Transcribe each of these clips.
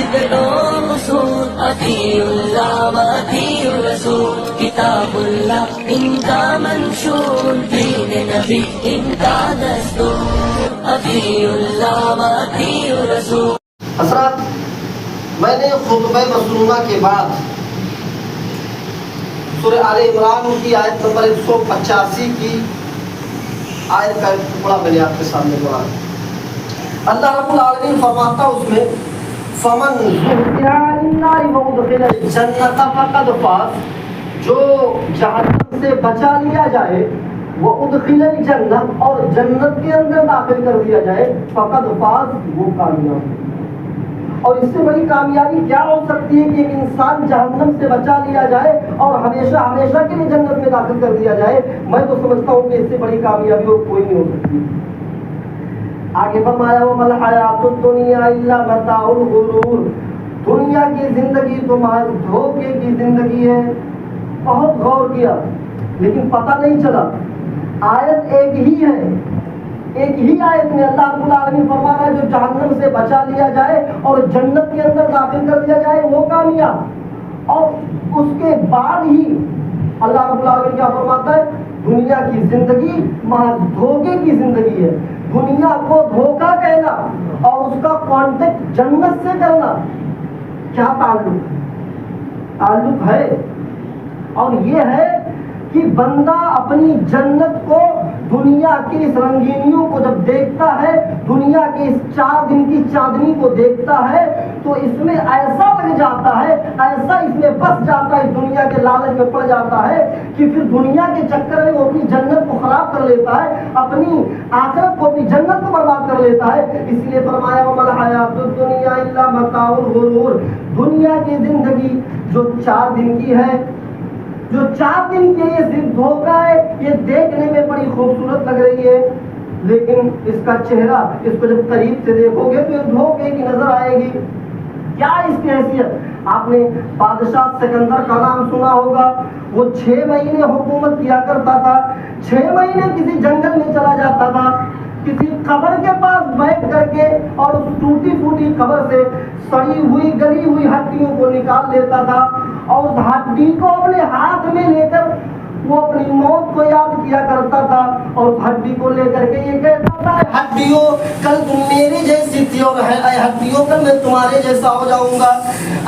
عدل و اصول، اطیعوا اللہ و اطیعوا الرسول، کتاب اللہ ان کا منشور، دین نبی ان کا دستور، اطیعوا اللہ و اطیعوا الرسول۔ حضرات، میں نے خطبہ مسنونہ کے بعد سورہ آل عمران کی آیت نمبر 185 کی آیت کا ٹکڑا میں نے آپ کے سامنے پڑھا۔ اللہ رب العالمین فرماتا اس میں فمن زحزح عن النار وادخل الجنۃ فقد فاز، جو جہنم سے بچا لیا جائے، وہ ادخل الجنہ، اور جنت کے اندر داخل کر دیا جائے، فقد فاز، وہ کامیاب۔ اور اس سے بڑی کامیابی کیا ہو سکتی ہے کہ ایک انسان جہنم سے بچا لیا جائے اور ہمیشہ ہمیشہ کے لیے جنت میں داخل کر دیا جائے؟ میں تو سمجھتا ہوں کہ اس سے بڑی کامیابی اور کوئی نہیں ہو سکتی۔ آگے فرمایا وَمَا الْحَيَاةُ الدُّنْيَا إِلَّا مَتَاعُ الْغُرُورِ، دنیا کی زندگی تو محض دھوکے کی زندگی ہے۔ بہت غور کیا لیکن پتہ نہیں چلا، آیت ایک ہی ہے، ایک ہی آیت میں اللہ رب العالمین فرما رہا ہے جو جہنم سے بچا لیا جائے اور جنت کے اندر داخل کر دیا جائے وہ کامیاب۔ اور اس کے بعد ہی اللہ رب العالمین کیا فرماتا ہے؟ دنیا کی زندگی محض دھوکے کی زندگی ہے۔ دنیا کو دھوکہ کہنا اور اس کا کانٹیکٹ جنت سے کرنا، کیا تعلق ہے؟ اور یہ ہے کہ بندہ اپنی جنت کو، دنیا کی اس رنگینیوں کو جب دیکھتا ہے، دنیا کے اس 4 دن کی چاندنی کو دیکھتا ہے تو اس میں ایسا لگ جاتا ہے، ایسا اس میں بس جاتا ہے، اس دنیا کے لالچ میں پڑ جاتا ہے کہ پھر دنیا کے چکر میں وہ اپنی جنت کو خراب کر لیتا ہے، اپنی آخرت کو، اپنی جنت کو برباد کر لیتا ہے۔ اس لیے فرمایا وَمَا الْحَيَاةُ الدُّنْيَا إِلَّا مَتَاعُ الْغُرُورِ، دنیا کی زندگی جو 4 دن کی ہے، جو 4 دن کے لیے صرف دھوکہ ہے، یہ دیکھنے میں بڑی خوبصورت لگ رہی ہے لیکن اس کا چہرہ، اس کو جب قریب سے دیکھو گے تو یہ دھوکے کی نظر آئے گی۔ کیا اس کی حیثیت؟ آپ نے بادشاہ سکندر کا نام سنا ہوگا، وہ 6 مہینے حکومت کیا کرتا تھا، 6 مہینے کسی جنگل میں چلا جاتا تھا، کسی قبر کے پاس بیٹھ کر کے اور اس ٹوٹی پھوٹی قبر سے سڑی ہوئی گلی ہوئی ہڈیوں کو نکال لیتا تھا اور اس ہڈی کو اپنے ہاتھ میں لے کر وہ اپنی موت کو یاد کیا کرتا تھا اور ہڈی کو لے کر کے یہ کہتا تھا ہڈیوں کل تم میری جیسی تھی اور اے ہڈیوں کل میں تمہارے جیسا ہو جاؤں گا،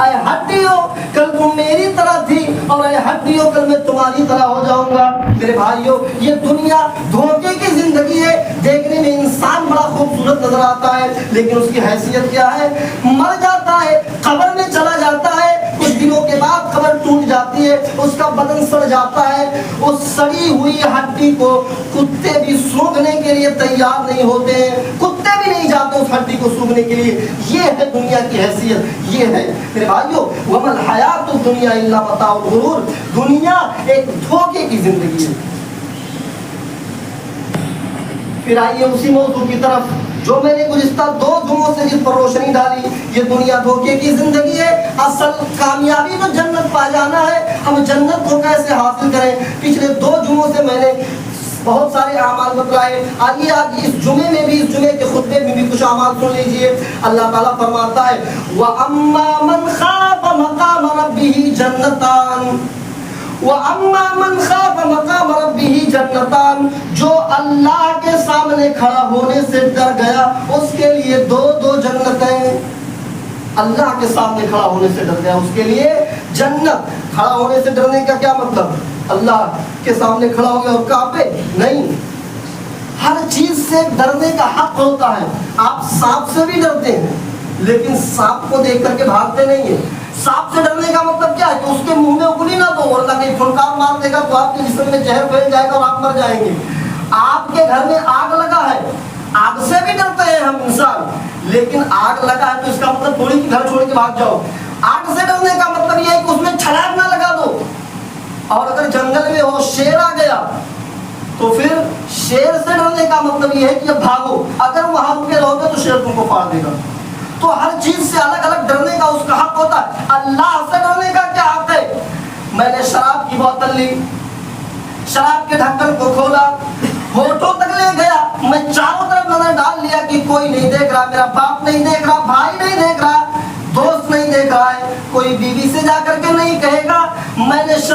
اے ہڈیوں کل تم میری طرح تھی اور اے ہڈیوں کل میں تمہاری طرح ہو جاؤں گا۔ میرے بھائیوں، یہ دنیا دھوکے کی زندگی ہے، دیکھنے میں انسان بڑا خوبصورت نظر آتا ہے لیکن اس کی حیثیت کیا ہے؟ مر جاتا ہے، قبر میں چلا جاتا ہے، کچھ دنوں کے بعد قبر ٹوٹ جاتی ہے، اس کا بدن سڑ جاتا ہے، اس سڑی ہوئی ہڈی کو کتے بھی سونگھنے کے لیے تیار نہیں ہوتے ہیں، کتے بھی نہیں جاتے اس ہڈی کو سونگھنے کے لیے۔ یہ ہے دنیا کی حیثیت، یہ ہے میرے بھائیوں وَمَا الْحَيَاةُ الدُّنْيَا إِلَّا مَتَاعُ الْغُرُورِ، دنیا ایک دھوکے کی زندگی ہے۔ پھر آئیے اسی موضوع کی طرف جو میں نے گزشتہ 2 جمعوں سے جس پر روشنی ڈالی، یہ دنیا دھوکے کی زندگی ہے، اصل کامیابی تو جنت پا جانا ہے، ہم جنت کو کیسے حاصل کریں؟ پچھلے 2 جمعوں سے میں نے بہت سارے اعمال بتلائے، آئیے آج اس جمعے میں بھی، اس جمعے کے خطبے میں بھی کچھ اعمال سن لیجئے۔ اللہ تعالیٰ فرماتا ہے وَأَمَّا مَنْ خَافَ مَقَامَ رَبِّهِ جَنَّتَانِ، وَأَمَّا مَنْ خَافَ مَقَامَ رَبِّهِ جَنَّتَانِ، جو اللہ کے سامنے کھڑا ہونے سے ڈر گیا اس کے لیے 2 جنتیں۔ اللہ کے سامنے کھڑا ہونے سے ڈر گیا اس کے لیے جنت۔ کھڑا ہونے سے ڈرنے کا کیا مطلب؟ اللہ کے سامنے کھڑا ہو گیا اور کانپے نہیں، ہر چیز سے ڈرنے کا حق ہوتا ہے۔ آپ سانپ سے بھی ڈرتے ہیں لیکن سانپ کو دیکھ کر کے بھاگتے نہیں ہیں۔ سانپ سے ڈرنے کا مطلب کیا ہے کہ اس کے منہ میں اگلی نہ دو، ورنہ کہیں پھنکار مار دے گا تو آپ کے جسم میں زہر پھیل جائے گا اور آپ مر جائیں گے۔ آپ کے گھر میں آگ لگا ہے، آگ سے بھی ڈرتے ہیں ہم انسان، لیکن آگ لگا ہے تو اس کا مطلب تھوڑی کہ گھر چھوڑ کے بھاگ جاؤ۔ آگ سے ڈرنے کا مطلب یہ ہے کہ اس میں چھڑاک نہ لگا دو، اور اگر جنگل میں ہو شیر آ گیا تو پھر شیر سے ڈرنے کا مطلب یہ ہے کہ اب بھاگو، اگر وہاں رکے رہو گے تو شیر تم کو پاڑ دے گا۔ تو ہر چیز سے الگ الگ ڈرنے کا اس کا حق ہوتا ہے۔ اللہ سے ڈرنے کا کیا حق ہے؟ میں نے شراب کی بوتل لی، شراب کے ڈھکن کو کھولا، ہونٹوں تک لے گیا، میں چاروں طرف نظر ڈال لیا کہ کوئی نہیں دیکھ رہا، میرا باپ نہیں دیکھ رہا، بھائی نہیں دیکھ رہا، دوست نہیں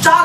4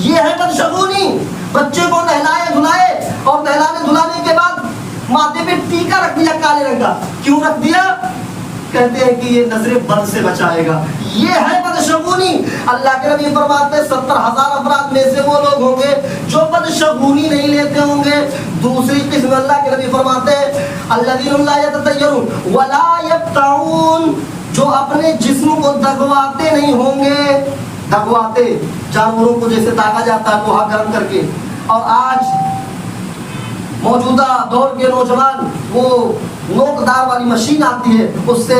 یہ ہے بدشگونی. بچے کو نہلائے دھلائے اور نہلانے دھلانے کے بعد ماتھے پہ ٹیکا رکھ دیا کالے رنگ کا. کیوں رکھ دیا؟ کہتے ہیں کہ یہ نظر بد سے بچائے گا. یہ ہے بدشگونی. اللہ کے نبی فرماتے ہیں 70,000 افراد میں سے وہ لوگ ہوں گے جو بدشگونی نہیں لیتے ہوں گے. دوسری قسم اللہ کے نبی فرماتے ہیں الذین لا یتطیرون ولا یبتعون، جو اپنے جسم کو دغواتے نہیں ہوں گے. دغواتے جانوروں کو جیسے داغا جاتا ہے لوہا گرم کر کے. اور آج موجودہ دور کے نوجوان وہ نوکدار والی مشین آتی ہے، اس سے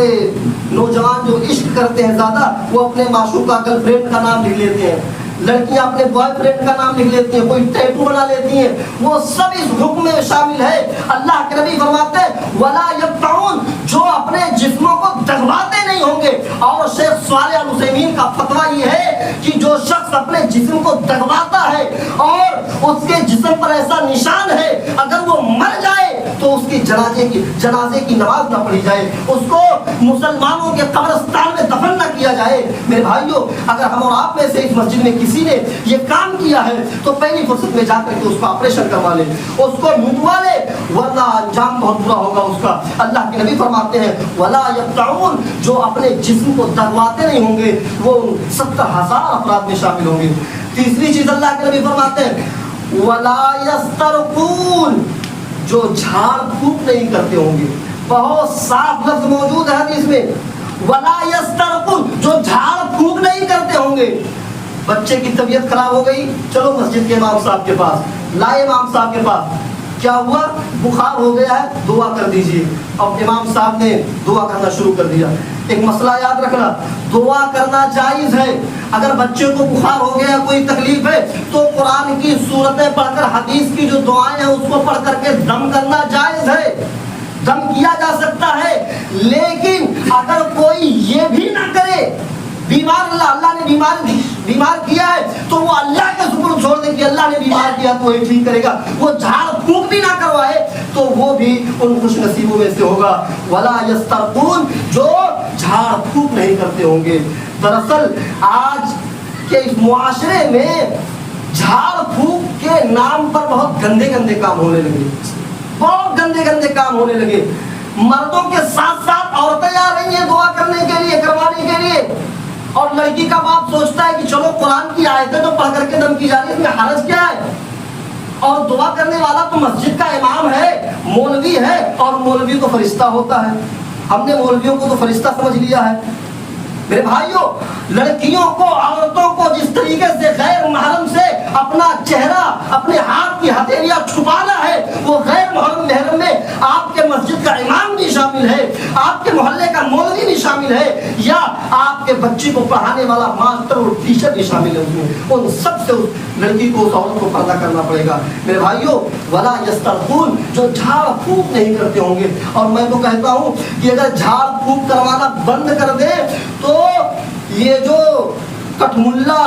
نوجوان جو عشق کرتے ہیں زیادہ وہ اپنے معشوق کا گرل فرینڈ کا نام لکھ لیتے ہیں. لڑکیاں اپنے بوائے فرینڈ کا نام لکھ لیتی ہیں، کوئی ٹیٹو بنا لیتی ہیں. وہ سب اس حکم میں شامل ہے. اللہ کے نبی فرماتے ہیں ولا یبتعون، جو اپنے جسموں کو دغواتے نہیں ہوں گے. اور شیخ صالح العثیمین کا فتویٰ یہ ہے کہ جو شخص اپنے جسم کو دغواتا ہے اور اس کے جسم پر ایسا نشان ہے اگر وہ مر جائے تو اس کی جنازے کی نماز نہ پڑھی جائے، اس کو مسلمانوں کے قبرستان میں دفن نہ کیا جائے. میرے بھائیوں، اگر ہم اور آپ میں سے اس مسجد میں کسی نے یہ کام کیا ہے تو پہلی فرصت میں جا کر کے اس کو آپریشن کروا لے، اس کو منڈوا لے، ورنہ انجام بہت برا ہوگا اس کا. اللہ کے نبی فرماتے ہیں ولا یبتعون، جو اپنے جسم کو دغواتے نہیں ہوں گے وہ 70,000 افراد میں شامل ہوں گے. تیسری چیز اللہ کے نبی فرماتے ہیں ولا یسترقون، جو جھاڑ پھونک نہیں کرتے ہوں گے. بہت صاف لفظ موجود ہے حدیث میں ولا یسترقون، جو جھاڑ پھونک نہیں کرتے ہوں گے. بچے کی طبیعت خراب ہو گئی، چلو مسجد کے امام صاحب کے پاس، لائے امام صاحب کے پاس. کیا ہوا؟ بخار ہو گیا ہے، دعا کر دیجئے. اب امام صاحب نے دعا کرنا شروع کر دیا. ایک مسئلہ یاد رکھنا، دعا کرنا جائز ہے. اگر بچے کو بخار ہو گیا، کوئی تکلیف ہے تو قرآن کی سورتیں پڑھ کر، حدیث کی جو دعائیں ہیں اس کو پڑھ کر کے دم کرنا جائز ہے، دم کیا جا سکتا ہے. لیکن اگر کوئی یہ بھی نہ کرے، بیمار اللہ نے بیمار کیا ہے تو وہ اللہ کے سپرد چھوڑ دے کہ اللہ نے بیمار کیا تو وہی ٹھیک کرے گا. وہ جھاڑ پھونک بھی نہ کروائے تو وہ بھی ان خوش نصیبوں میں سے ہوگا. ولا یسترقون، جو جھاڑ پھونک نہیں کرتے ہوں گے. دراصل آج کے اس معاشرے میں جھاڑ پھونک کے نام پر بہت گندے گندے کام ہونے لگے، بہت گندے گندے کام ہونے لگے. مردوں کے ساتھ ساتھ عورتیں آ رہی ہیں دعا کرنے کے لیے، کروانے کے لیے. اور لڑکی کا باپ سوچتا ہے کہ چلو قرآن کی آیتیں تو پڑھ کر کے دم کی جا رہی ہے، اس میں حرج کیا ہے؟ اور دعا کرنے والا تو مسجد کا امام ہے، مولوی ہے، اور مولوی کو فرشتہ ہوتا ہے. ہم نے مولویوں کو تو فرشتہ سمجھ لیا ہے. میرے بھائیوں، لڑکیوں کو، عورتوں کو جس طریقے سے غیر محرم سے اپنا چہرہ، اپنے ہاتھ کی ہتھیلیاں چھپانا ہے، وہ غیر محرم میں آپ کے مسجد کا امام بھی شامل ہے، آپ کے محلے کا مولوی بھی شامل ہے، یا آپ کے بچی کو پڑھانے والا ماسٹر اور ٹیچر بھی شامل ہے. اس میں ان سب سے اس لڑکی کو، اس عورت کو پردہ کرنا پڑے گا. میرے بھائیوں، ولا یسترقون، جو جھاڑ پھونک نہیں کرتے ہوں گے. اور میں تو کہتا ہوں کہ اگر جھاڑ پھونک کروانا بند کر دے تو یہ جو کٹ ملا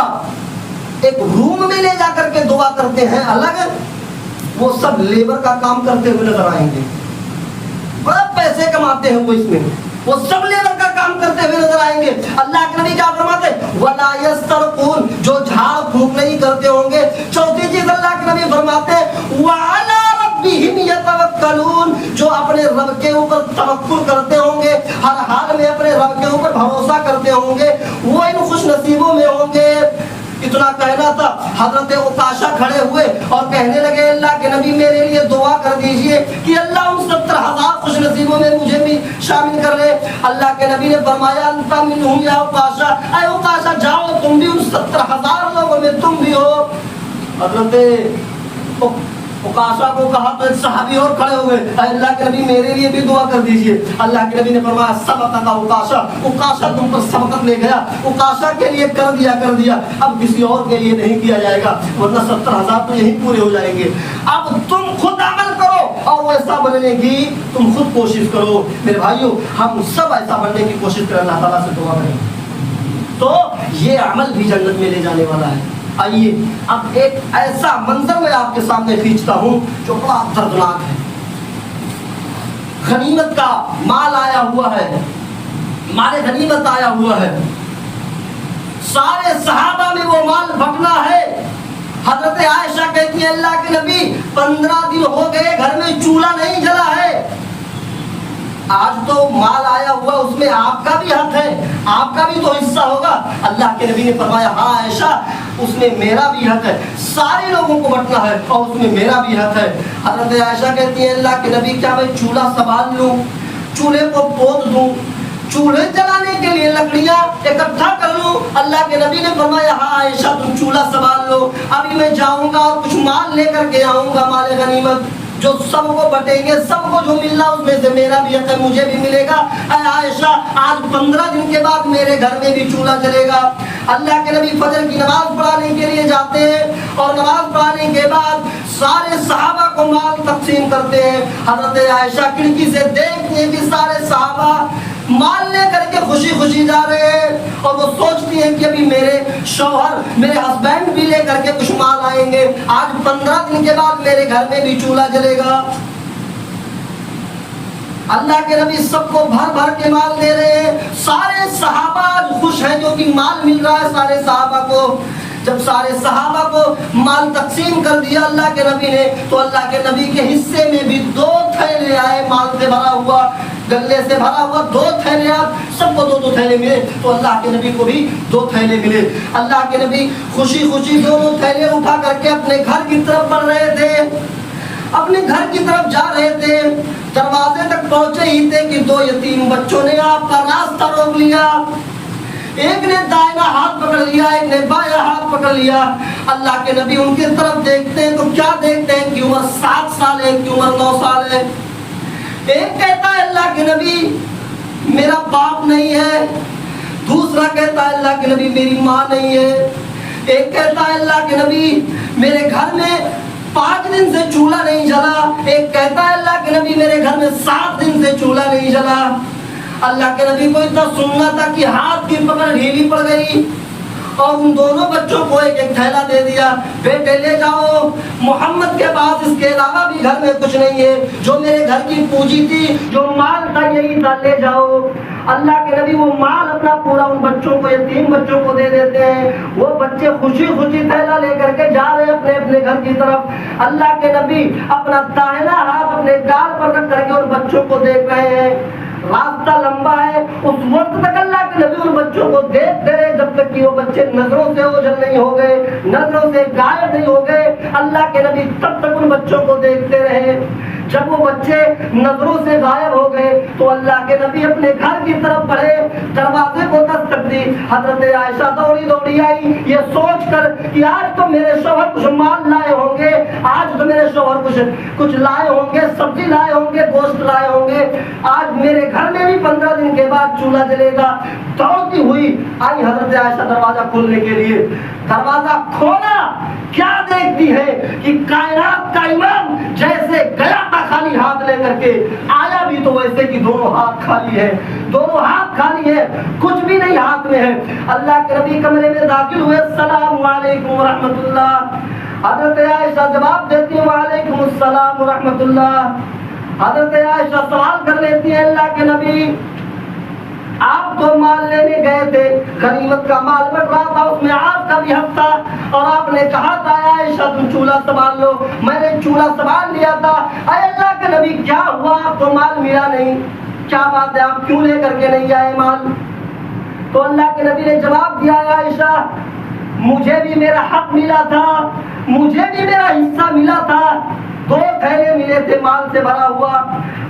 ایک روم میں لے جا کر کے دعا کرتے ہیں الگ، وہ سب لیبر کا کام کرتے ہوئے نظر آئیں گے. بڑا پیسے کماتے ہیں وہ اس میں، وہ سب لیبر کا کام کرتے ہوئے نظر آئیں گے. اللہ کے نبی کیا فرماتے ہیں ولا یسترقون، جو جھاڑ پھونک نہیں کرتے ہوں گے. چوتھی چیز اللہ کے نبی فرماتے ہیں وعلی ربہم یتوکلون، جو اپنے رب کے اوپر توکل کرتے ہوں گے، ہر حال میں اپنے رب کے اوپر بھروسہ کرتے ہوں گے، وہ ان خوش نصیبوں میں ہوں گے. اتنا کہنا تھا، حضرت عکاشہ کھڑے ہوئے اور کہنے لگے اللہ کے نبی میرے لیے دعا کر دیجئے کہ اللہ ان 70,000 خوش نصیبوں میں مجھے بھی شامل کر لے. اللہ کے نبی نے فرمایا انت منہم یا عکاشہ، اے عکاشہ جاؤ تم بھی ان 70,000 لوگوں میں تم بھی ہو. حضرت عکاشہ کو کہا تو ایک صحابی اور کھڑے ہوئے، اے اللہ کے نبی میرے لیے بھی دعا کر دیجئے. اللہ کے نبی نے فرمایا سبقت عکاشہ، عکاشہ تم پر سبقت لے گیا، عکاشہ کے لیے کر دیا، اب کسی اور کے لیے نہیں کیا جائے گا، ورنہ 70,000 تو یہی پورے ہو جائیں گے. اب تم خود عمل کرو اور ویسا بننے کی تم خود کوشش کرو. میرے بھائیوں، ہم سب ایسا بننے کی کوشش کریں، اللہ تعالیٰ سے دعا کریں تو یہ عمل بھی جنت میں لے جانے والا ہے. آئیے اب ایک ایسا منظر میں آپ کے سامنے کھینچتا ہوں جو بڑا دردناک ہے. غنیمت کا مال آیا ہوا ہے، مال غنیمت آیا ہوا ہے، سارے صحابہ میں وہ مال بٹنا ہے. حضرت عائشہ کہتی ہے اللہ کے نبی 15 دن ہو گئے گھر میں چولہا نہیں جلا ہے، آج تو مال آیا ہوا اس میں آپ کا بھی حق ہے، آپ کا بھی تو حصہ ہوگا۔ اللہ کے نبی نے فرمایا ہاں عائشہ اس میں میرا بھی حق ہے، سارے لوگوں کو بٹنا ہے اور اس میں میرا بھی حق ہے۔ حضرت عائشہ کہتی ہے اللہ کے نبی کیا میں چولہا سنبھال لوں، چولہے کو پود دوں، چولہے جلانے کے لیے لکڑیاں اکٹھا کر لوں؟ اللہ کے نبی نے فرمایا ہاں عائشہ تم چولہا سنبھال لو، ابھی میں جاؤں گا اور کچھ مال لے کر کے آؤں گا، مال غنیمت جو سب کو بٹیں گے، سب کو جو مل رہا اس میں سے میرا بھی حق ہے، مجھے بھی ملے گا۔ اے عائشہ آج 15 دن کے بعد میرے گھر میں بھی چولہا جلے گا۔ اللہ کے نبی فجر کی نماز پڑھانے کے لیے جاتے ہیں اور نماز پڑھانے کے بعد سارے صحابہ کو مال تقسیم کرتے ہیں۔ حضرت عائشہ کھڑکی سے دیکھتے ہیں کہ سارے صحابہ مال لے کر کے خوشی خوشی جا رہے ہیں اور وہ سوچتی ہیں کہ ابھی میرے شوہر میرے ہسبینڈ بھی لے کر کے کچھ مال آئیں گے، آج 15 دن کے بعد میرے گھر میں بھی چولہا جلے گا۔ اللہ کے نبی سب کو بھر بھر کے مال دے رہے ہیں، سارے صحابہ آج خوش ہیں جو کہ مال مل رہا ہے سارے صحابہ کو۔ جب سارے صحابہ کو مال تقسیم کر دیا اللہ کے نبی نے تو اللہ کے نبی کے حصے میں بھی 2 تھیلے آئے مال سے بھرا ہوا، گلے سے بھرا ہوا 2 تھیلے، سب کو 2 تھیلے ملے تو اللہ کے نبی کو بھی 2 تھیلے ملے۔ اللہ کے نبی خوشی خوشی 2 تھیلے اٹھا کر کے اپنے گھر کی طرف بڑھ رہے تھے، اپنے گھر کی طرف جا رہے تھے، دروازے تک پہنچے ہی تھے کہ 2 یتیم بچوں نے آپ کا راستہ روک لیا، ایک نے دائیں ہاتھ پکڑ لیا، ایک نے بائیں ہاتھ پکڑ لیا۔ اللہ کے نبی ان کی طرف دیکھتے ہیں تو کیا دیکھتے ہیں کہ عمر 7 سال ہے، کہ عمر 9 سال ہے۔ ایک کہتا ہے اللہ کے نبی میرا باپ نہیں ہے، دوسرا کہتا ہے اللہ کے نبی میری ماں نہیں ہے، ایک کہتا ہے اللہ کے نبی میرے گھر میں 5 دن سے چولہا نہیں جلا، ایک کہتا ہے اللہ کے نبی میرے گھر میں 7 دن سے چولہا نہیں جلا۔ اللہ کے نبی کو اتنا سننا تھا کہ ہاتھ کی پکڑ ڈھیلی پڑ گئی اور ان دونوں بچوں کو ایک ایک تھیلا دے دیا، بیٹے لے جاؤ، محمد کے پاس اس کے علاوہ بھی گھر میں کچھ نہیں ہے، جو میرے گھر کی پونجی تھی، جو مال تھا یہی تھا، لے جاؤ۔ اللہ کے نبی وہ مال اپنا پورا ان بچوں کو، یتیم بچوں کو دے دیتے ہیں، وہ بچے خوشی خوشی تھیلا لے کر کے جا رہے اپنے اپنے گھر کی طرف۔ اللہ کے نبی اپنا دائنا ہاتھ اپنے گال پر رکھ کر کے ان بچوں کو دیکھ رہے ہیں، راستہ لمبا ہے، اس وقت تک اللہ کے نبی ان بچوں کو دیکھتے رہے جب تک کہ وہ بچے نظروں سے اوجھل نہیں ہو گئے، نظروں سے غائب نہیں ہو گئے۔ اللہ کے نبی تب تک ان بچوں کو دیکھتے رہے، جب وہ بچے نظروں سے غائب ہو گئے تو اللہ کے نبی اپنے گھر کی طرف بڑھے، دروازے کو دستک دی۔ حضرت عائشہ دوڑی دوڑی آئی یہ سوچ کر کہ آج تو میرے شوہر کچھ مال لائے ہوں گے، آج تو میرے شوہر کچھ لائے ہوں گے، سبزی لائے ہوں گے، گوشت لائے ہوں گے، آج میرے گھر میں بھی 15 دن کے بعد چولہا جلے گا۔ دوڑتی ہوئی آئی حضرت عائشہ دروازہ کھولنے کے لیے، دروازہ کھولا، کیا دیکھتی ہے کہ کائنات کا امام جیسے گیا تھا خالی ہاتھ لے کر کے، آیا بھی تو ویسے کہ دونوں ہاتھ خالی ہے، دونوں ہاتھ خالی ہے، کچھ بھی نہیں ہاتھ میں ہے۔ اللہ کے نبی کمرے میں داخل ہوئے، السلام علیکم ورحمۃ اللہ۔ حضرت عائشہ جواب دیتی ہے وعلیکم السلام ورحمۃ اللہ۔ حضرت عائشہ سوال کر لیتی ہے اللہ کے نبی آپ تو مال لینے گئے تھے، غنیمت کا مال بٹ رہا تھا، اس میں آپ کا بھی حق تھا اور آپ نے کہا تھا عائشہ تم چولہا سنبھال لو، میں نے چولہا سنبھال لیا تھا، اے اللہ کے نبی کیا ہوا آپ کو مال ملا نہیں، کیا بات ہے آپ کیوں لے کر کے نہیں آئے مال؟ تو اللہ کے نبی نے جواب دیا عائشہ مجھے بھی میرا حق ملا تھا، مجھے بھی میرا حصہ ملا تھا، 2 تھیلے ملے تھے مال سے بھرا ہوا،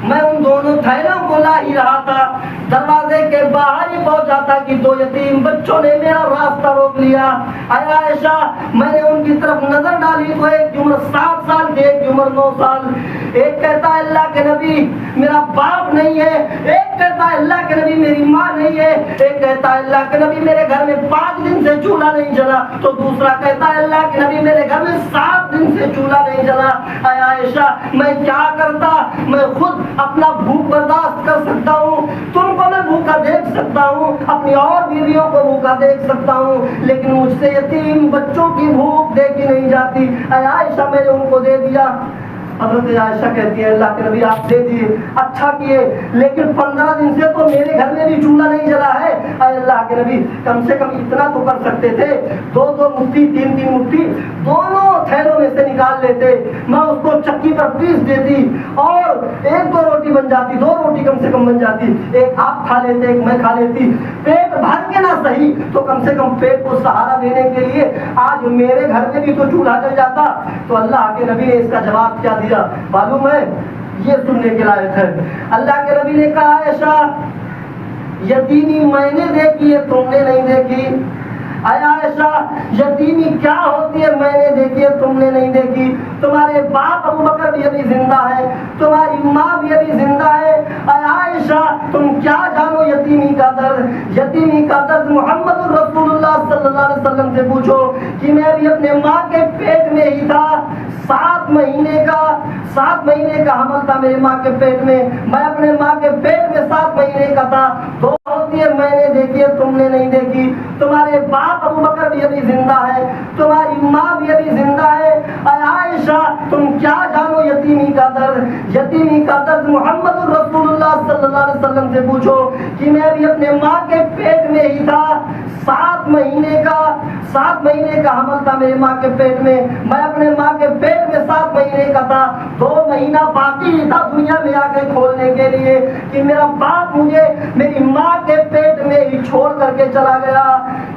میں ان دونوں تھیلوں کو لا ہی رہا تھا، دروازے کے باہر ہی پہنچا تھا کہ 2 یتیم بچوں نے میرا راستہ روک لیا۔ اے عائشہ میں نے ان کی طرف نظر ڈالی تو ایک کی عمر 7 سال کی، ایک کی عمر 9 سال، ایک کہتا ہے اللہ کے نبی میرا باپ نہیں ہے، ایک کہتا ہے اللہ کے نبی میری ماں نہیں ہے، ایک کہتا ہے اللہ کے نبی میرے گھر میں 5 دن سے چولہا نہیں جلا، تو دوسرا کہتا ہے اللہ کے نبی میرے گھر میں 7 دن سے چولہا نہیں جلا۔ اے عائشہ میں کیا کرتا، میں خود اپنا بھوک برداشت کر سکتا ہوں، تم کو میں بھوکا دیکھ سکتا ہوں، اپنی اور بیویوں کو بھوکا دیکھ سکتا ہوں، لیکن مجھ سے یتیم بچوں کی بھوک دیکھی نہیں جاتی۔ اے عائشہ میں نے ان کو دے دیا۔ حضرت عائشہ کہتی ہے اللہ کے نبی آپ دے دیے اچھا کیے، لیکن 15 دن سے تو میرے گھر میں بھی چولہا نہیں جلا ہے۔ اے اللہ کے نبی کم سے کم اتنا تو کر سکتے تھے، 2 مٹھی 3 مٹھی دونوں تھیلوں میں سے نکال لیتے، میں اس کو چکی پر پیس دیتی اور 1-2 روٹی بن جاتی، 2 روٹی کم سے کم بن جاتی، ایک آپ کھا لیتے ایک میں کھا لیتی، پیٹ بھر کے نہ صحیح تو کم سے کم پیٹ کو سہارا دینے کے لیے آج میرے گھر میں بھی تو چولہا جل جاتا۔ تو اللہ کے نبی نے اس کا جواب کیا دیا معلوم ہے؟ یہ سننے کے لائق ہے۔ اللہ کے نبی نے کہا عائشہ یتیمی میں نے دیکھی ہے تم نے نہیں دیکھی، اے عائشہ یتیمی کیا ہوتی ہے میں نے دیکھی ہے تم نے نہیں دیکھی، تمہارے باپ ابو بکر بھی ابھی زندہ ہے، تمہاری ماں بھی ابھی زندہ ہے، اے عائشہ تم کیا جانو یتیمی کا درد، یتیمی کا درد محمد رسول اللہ صلی اللہ علیہ وسلم سے پوچھو کہ میں بھی اپنے ماں کے پیٹ میں ہی تھا، 7 مہینے کا حمل تھا میرے ماں کے پیٹ میں، میں اپنے ماں کے پیٹ میں 7 مہینے کا تھا، 2 ہوتی ہے میں نے دیکھی ہے تم نے نہیں دیکھی، تمہارے باپ ابو بکر بھی ابھی زندہ ہے، تمہاری ماں بھی ابھی زندہ ہے، اے عائشہ تم کیا جانو یتیمی کا درد، یتیمی کا درد محمد رسول اللہ صلی اللہ علیہ وسلم سے پوچھو کہ میں بھی اپنے ماں کے پیٹ میں ہی تھا، 7 مہینے کا حمل تھا میرے ماں کے پیٹ میں، میں اپنے ماں کے پیٹ میں 7 مہینے کا تھا، 2 مہینہ باقی تھا دنیا میں آ کے کھولنے کے لیے کہ میرا باپ مجھے میری ماں کے پیٹ میں ہی چھوڑ کر کے چلا گیا۔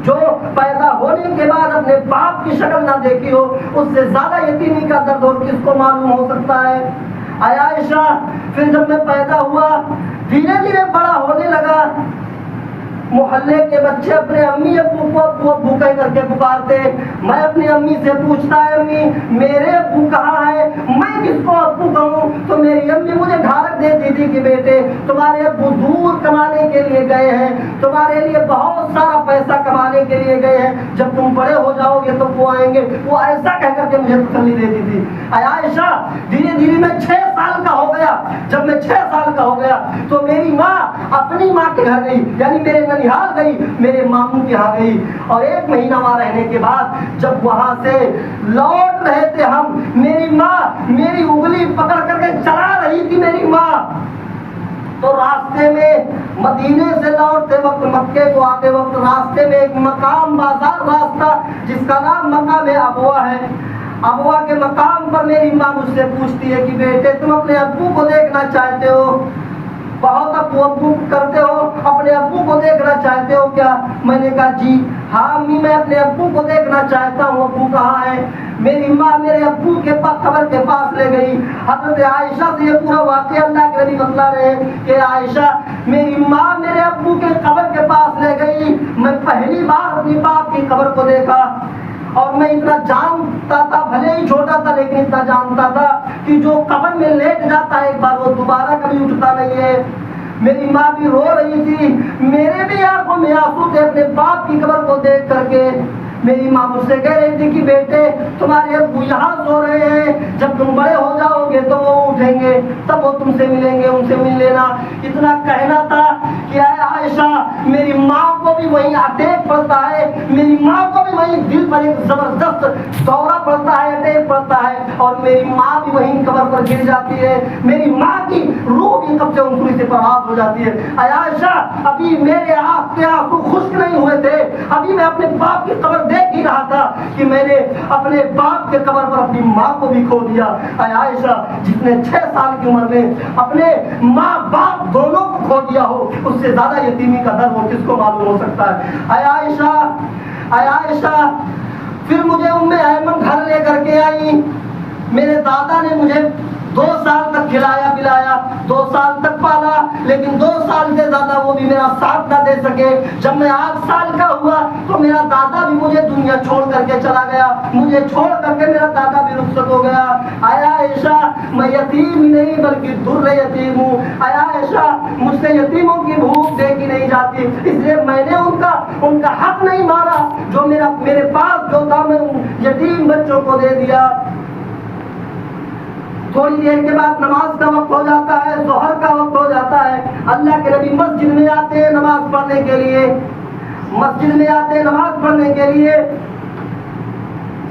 جو پیدا ہونے کے بعد اپنے باپ کی شکل نہ دیکھی ہو اس سے زیادہ یتیمی کا درد اور کس کو معلوم ہو سکتا ہے؟ اے عائشہ پھر جب میں پیدا ہوا دھیرے دھیرے بڑا ہونے لگا، محلے کے بچے اپنے امی ابو کو ابو ابو کہہ کر کے پکارتے، میں اپنی امی سے پوچھتا ہے امی میرے ابو کہاں ہے، میں کس کو ابو کہوں؟ تو میری امی مجھے ڈھارک دیتی تھی کہ بیٹے تمہارے ابو دور کمانے کے لیے گئے ہیں، تمہارے لیے بہت سارا پیسہ کمانے کے لیے گئے ہیں، جب تم بڑے ہو جاؤ گے تو وہ آئیں گے، وہ ایسا کہہ کر کے مجھے تسلی دیتی تھی۔ اے عائشہ دھیرے دھیرے میں 6 سال کا ہو گیا، جب میں 6 سال کا ہو گیا تو میری ماں اپنی ماں کے گھر گئی، یعنی میرے ننیہال گئی، میرے ماموں کے یہاں گئی، اور 1 مہینہ وہاں رہنے کے بعد جب وہاں سے لوٹ رہے تھے ہم، میری ماں میری انگلی پکڑ کر کے چلا رہی تھی میری ماں، تو راستے میں مدینے سے لوٹتے وقت مکے کو آتے وقت راستے میں ایک مقام بازار راستہ جس کا نام مقام ابوا ہے، ابوا کے مقام پر میری ماں مجھ سے پوچھتی ہے کہ بیٹے تم اپنے ابو کو دیکھنا چاہتے ہو، بہت ابو کرتے ہو، اپنے ابو کو دیکھنا چاہتے ہو کیا؟ میں نے کہا جی ہاں امی میں اپنے ابو کو دیکھنا چاہتا ہوں، ابو کہاں ہے؟ میری ماں میرے ابو کے قبر کے پاس لے گئی۔ حضرت عائشہ سے یہ پورا واقعہ اللہ کے نبی بتلا رہے کہ عائشہ میری ماں میرے ابو کے قبر کے پاس لے گئی، میں پہلی بار اپنی باپ کی قبر کو دیکھا، اور میں اتنا جانتا تھا، بھلے ہی چھوٹا تھا لیکن اتنا جانتا تھا کہ جو قبر میں لیٹ جاتا ہے ایک بار وہ دوبارہ کبھی اٹھتا نہیں ہے۔ میری ماں بھی رو رہی تھی، میرے بھی آنکھوں میں آنسو تھے اپنے باپ کی قبر کو دیکھ کر کے۔ میری ماں مجھ سے کہہ رہی تھی کہ بیٹے تمہارے ابو یہاں سو رہے ہیں، جب تم بڑے ہو جاؤ گے تو وہ اٹھیں گے، تب وہ تم سے ملیں گے، ان سے مل لینا۔ اتنا کہنا تھا کہ اے عائشہ میری ماں کو بھی وہیں اٹیک پڑتا ہے، میری ماں کو بھی وہیں دل پر ایک زبردست دورہ پڑتا ہے، اٹیک پڑتا ہے، اور میری ماں بھی وہیں قبر پر گر جاتی ہے، میری ماں کی روح بھی قبضے انسوری سے پرواز ہو جاتی ہے۔ اے عائشہ ابھی میرے آنکھ کے آنسو خشک نہیں ہوئے تھے، ابھی میں اپنے باپ کی قبر دیکھ ہی رہا تھا کہ میں نے اپنے باپ کے قبر پر اپنی ماں کو بھی کھو دیا۔ اے عائشہ جس نے 6 سال کی عمر میں اپنے ماں باپ دونوں کو کھو دیا ہو اس سے زیادہ یتیمی کا درد وہ کس کو معلوم ہو سکتا ہے؟ اے عائشہ پھر مجھے ایمن گھر لے کر کے آئی، میرے دادا نے مجھے 2 سال تک کھلایا پلایا، 2 سال تک پالا، لیکن 2 سال سے زیادہ وہ بھی میرا ساتھ نہ دے سکے۔ جب میں 8 سال کا ہوا تو میرا دادا بھی مجھے دنیا چھوڑ کر کے چلا گیا، مجھے چھوڑ کر کے میرا دادا بھی رخصت ہو گیا۔ اے عائشہ میں یتیم ہی نہیں بلکہ در یتیم ہوں۔ اے عائشہ مجھ سے یتیموں کی بھوک دیکھی نہیں جاتی، اس لیے میں نے ان کا حق نہیں مارا، جو میرے پاس جو تھا میں یتیم بچوں کو دے دیا۔ تھوڑی دیر کے بعد نماز کا وقت ہو جاتا ہے، ظہر کا وقت ہو جاتا ہے، اللہ کے نبی مسجد میں آتے ہیں نماز پڑھنے کے لیے، مسجد میں آتے ہیں نماز پڑھنے کے لیے۔